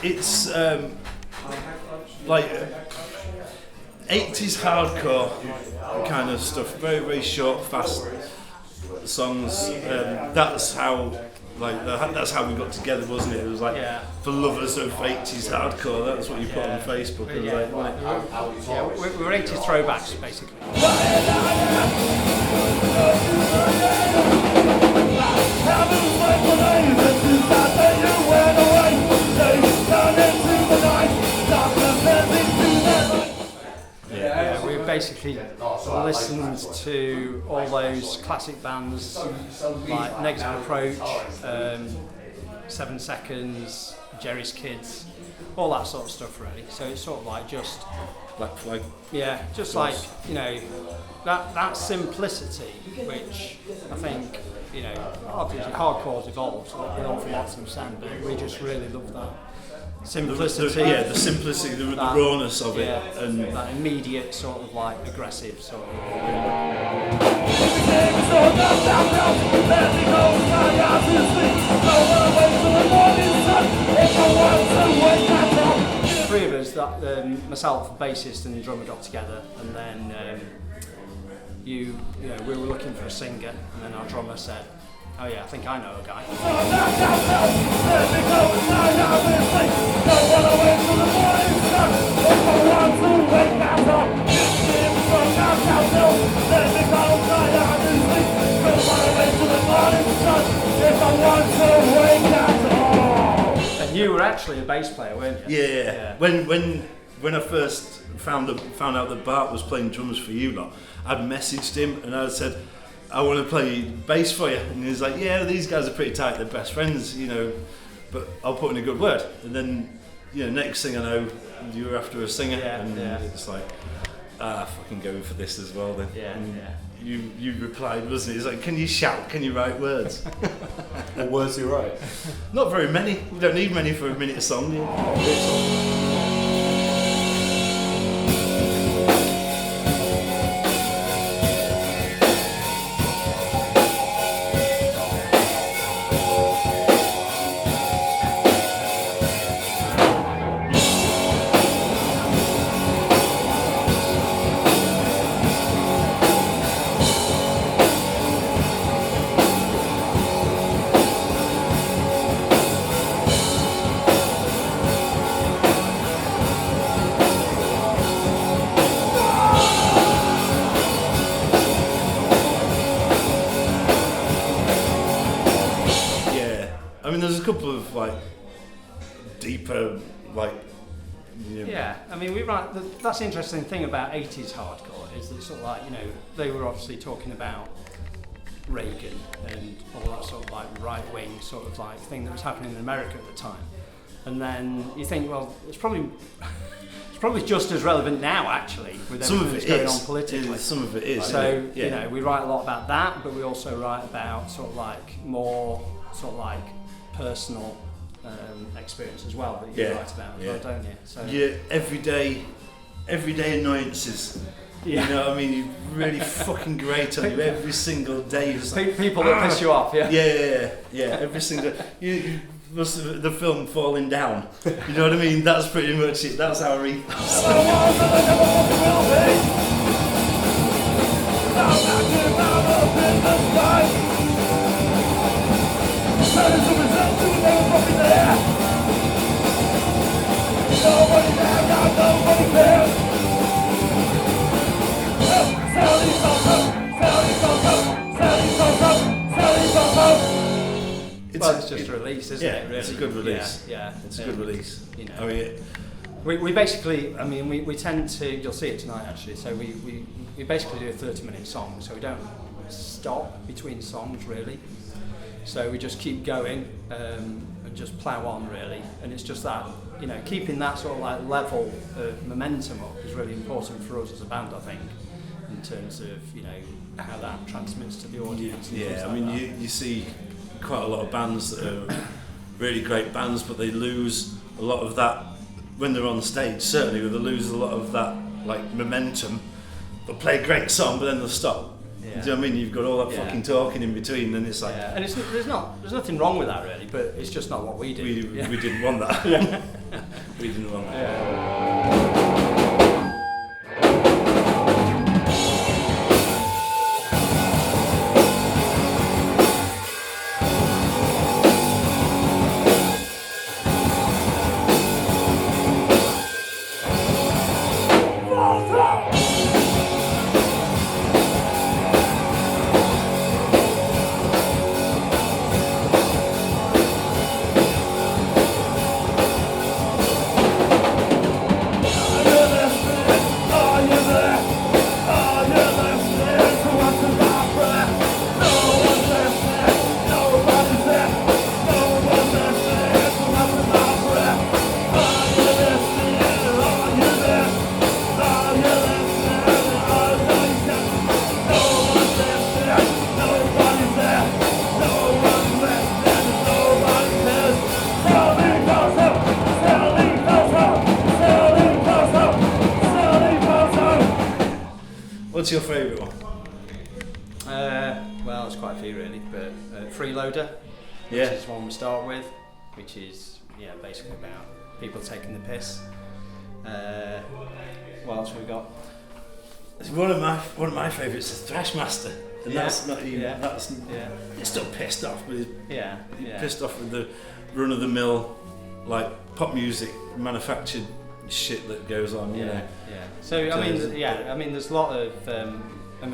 it's like 80s hardcore kind of stuff, very, very short, fast songs. That's how we got together, wasn't it? It was like for lovers of 80s hardcore. That's what you put on Facebook. It was we're 80s throwbacks basically. We basically listened to all those classic bands like Negative Approach, 7 Seconds, Jerry's Kids, all that sort of stuff really. So it's sort of like just Black Flag. Yeah, just like, you know, that simplicity, which I think, you know, obviously hardcore's evolved with awful lots of sound, but we just really love that simplicity. The simplicity, the rawness of it, and that immediate sort of like aggressive sort of. Three of us, myself, bassist and drummer, got together, and then we were looking for a singer, and then our drummer said, "Oh yeah, I think I know a guy." And you were actually a bass player, weren't you? Yeah. When I first found out that Bart was playing drums for you lot, I'd messaged him and I said, "I want to play bass for you," and he was like, "Yeah, these guys are pretty tight, they're best friends, you know, but I'll put in a good word." And then, you know, next thing I know, you were after a singer, it's like, fucking going for this as well then. You replied, wasn't it? It's like, "Can you shout? Can you write words?" What words do you write? Not very many. You don't need many for a minute of song, do you? There's a couple of like deeper, like, you know. Yeah, I mean, that's the interesting thing about 80s hardcore is that sort of like, you know, they were obviously talking about Reagan and all that sort of like right wing sort of like thing that was happening in America at the time, and then you think, well, it's probably just as relevant now actually with everything that's going on politically. Some of it is. So you know, we write a lot about that, but we also write about sort of like more sort of like personal experience as well that you write about as well, don't you? So everyday annoyances. You know what I mean? You're really fucking great on you every single day. Like, people that piss you off, yeah, every single you the film Falling Down. You know what I mean? That's pretty much it. That's our ethos. It's just a release, isn't it? Really? It's a good release. Yeah, it's a good release. You know, I mean, we basically, I mean, we tend to. You'll see it tonight, actually. So we basically do a 30-minute song, so we don't stop between songs really. So we just keep going and just plough on really, and it's just that, you know, keeping that sort of like level of momentum up is really important for us as a band, I think, in terms of, you know, how that transmits to the audience. I mean, you see quite a lot of bands that are really great bands, but they lose a lot of that when they're on stage. Certainly, they lose a lot of that like momentum. They'll play a great song, but then they'll stop. Do you know what I mean? You've got all that fucking talking in between, and it's like, and there's nothing wrong with that really, but it's just not what we do. We didn't want that. reading along. What's your favourite one? Well, there's quite a few really, but Freeloader, which is one we start with, which is basically about people taking the piss. What else have we got? One of my favourites is Thrashmaster, and that's not even it's still pissed off, but he's pissed off with the run-of-the-mill like pop music manufactured shit that goes on. You know. So I mean, there's a lot of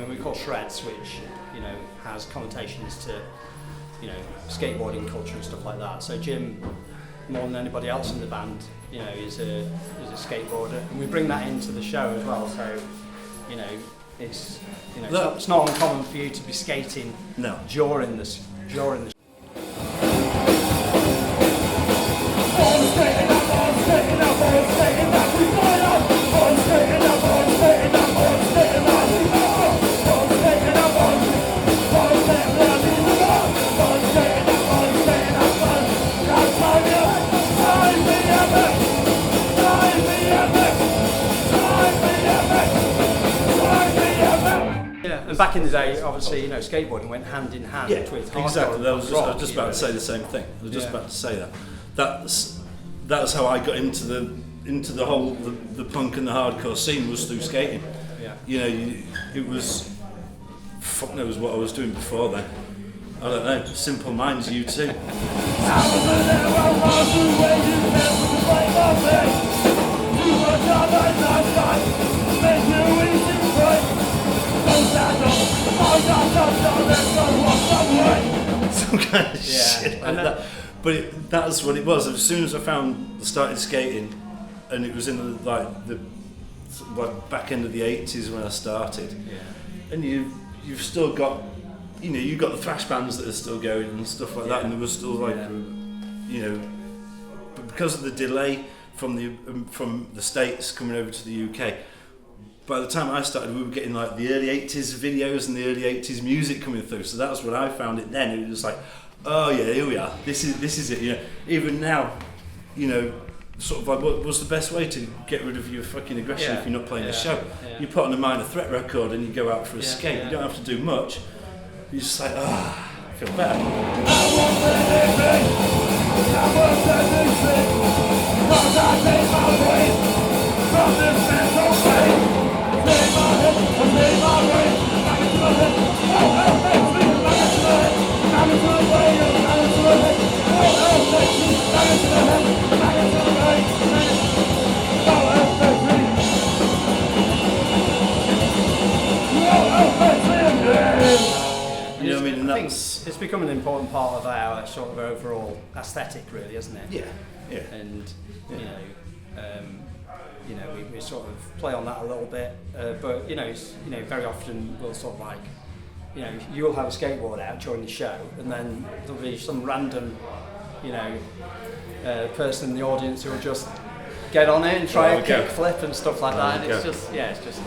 we call shreds, which has connotations to skateboarding culture and stuff like that. So Jim, more than anybody else in the band, is a skateboarder, and we bring that into the show as well. So it's it's not uncommon for you to be skating during the And back in the day, obviously, skateboarding went hand in hand with hardcore. Exactly. I was just about to say the same thing. I was just about to say that. That's how I got into the whole the punk and the hardcore scene, was through skating. It was fuck knows what I was doing before then. I don't know. Simple Minds, you too. Some kind of shit like that. But that's what it was. As soon as I started skating, and it was in the back end of the 80s when I started, and you've still got, you've got the thrash bands that are still going and stuff like that, and there was still but because of the delay from the States coming over to the UK, by the time I started, we were getting like the early 80s videos and the early 80s music coming through. So that was when I found it then. It was like, oh yeah, here we are. This is it. Even now, sort of like, what's the best way to get rid of your fucking aggression if you're not playing a show? You put on a Minor Threat record and you go out for a skate. You don't have to do much. You're just like, I feel better. It's become an important part of our sort of overall aesthetic, really, isn't it? Yeah. And we sort of play on that a little bit, but very often we'll sort of like, you'll have a skateboard out during the show, and then there'll be some random, person in the audience who will just get on it and try a kick flip and stuff like that, and it's just interesting.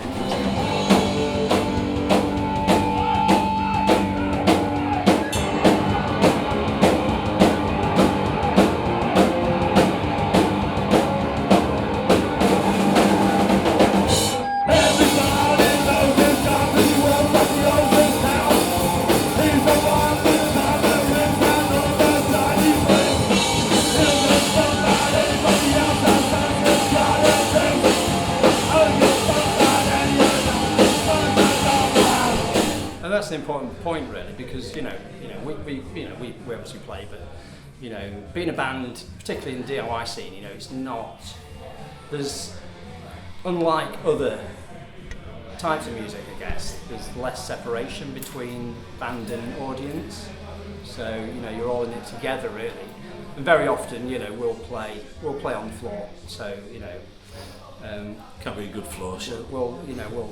that's an important point, really, because we obviously play, but being a band, particularly in the DIY scene, it's not. There's, unlike other types of music, I guess, there's less separation between band and audience. So you're all in it together, really. And very often, we'll play on the floor. So can't be a good floor show. We'll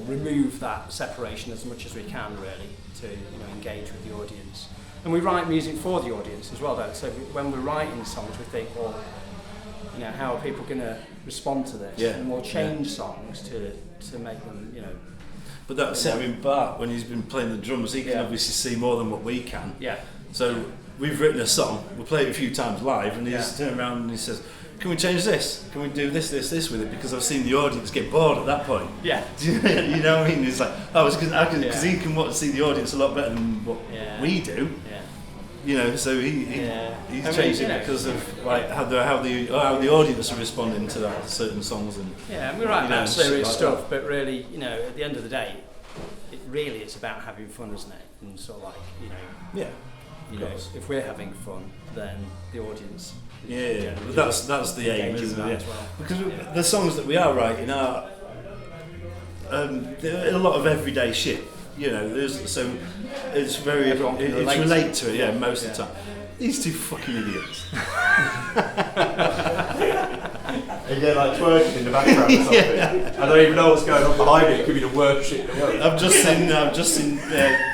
remove that separation as much as we can, really, to engage with the audience. And we write music for the audience as well, though. So when we're writing songs, we think, well, how are people going to respond to this? Yeah. And we'll change songs to make them, But that's it. I mean, Bart, when he's been playing the drums, he can obviously see more than what we can. Yeah. So we've written a song, we'll play it a few times live, and he's turned around and he says, can we change this? Can we do this with it? Because I've seen the audience get bored at that point. Yeah. You know what I mean? It's like, because he can see the audience a lot better than what we do. Yeah. So he's changed it because of like how the audience are responding to that certain songs and and we write about serious like stuff, but really, at the end of the day, it's about having fun, isn't it? And sort of like, if we're having fun, then the audience. But that's the aim, isn't it? Well. Because the songs that we are writing are a lot of everyday shit. So it's very it's relate to it. Most of the time. These two fucking idiots. And you're like twerking in the background or something. I don't even know what's going on behind it. It could be the worst shit in the world. I've just seen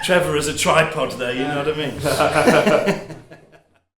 Trevor as a tripod there. You know what I mean?